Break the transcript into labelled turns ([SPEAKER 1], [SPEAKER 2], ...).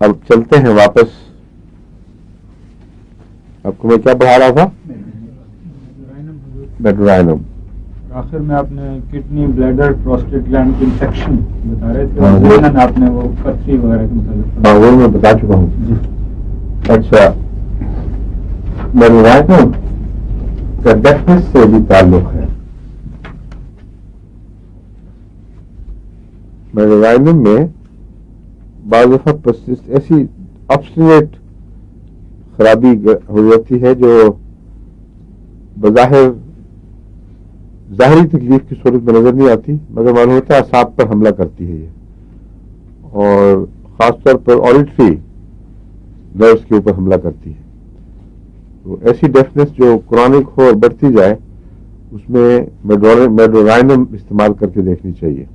[SPEAKER 1] اب چلتے ہیں واپس. آپ کو میں کیا پڑھا رہا تھا؟ میڈورائنم.
[SPEAKER 2] آخر میں آپ نے کڈنی بلیڈر پروسٹیٹ گلینڈ کی انفیکشن بتا رہے تھے. آپ نے وہ پتھری وغیرہ کے متعلق
[SPEAKER 1] وہ میں بتا چکا ہوں.
[SPEAKER 2] جی.
[SPEAKER 1] اچھا، میڈورائنم کا ڈیفنس سے بھی تعلق ہے. میڈورائنم میں بعض دفعہ ایسی ابسٹینیٹ خرابی ہو جاتی ہے جو بظاہر ظاہری تکلیف کی صورت میں نظر نہیں آتی، مگر معلوم ہوتا ہے اعصاب پر حملہ کرتی ہے یہ، اور خاص طور پر آڈیٹری نروس کے اوپر حملہ کرتی ہے. تو ایسی ڈیفنس جو کرونک ہو اور بڑھتی جائے، اس میں میڈورائنم استعمال کر کے دیکھنی چاہیے.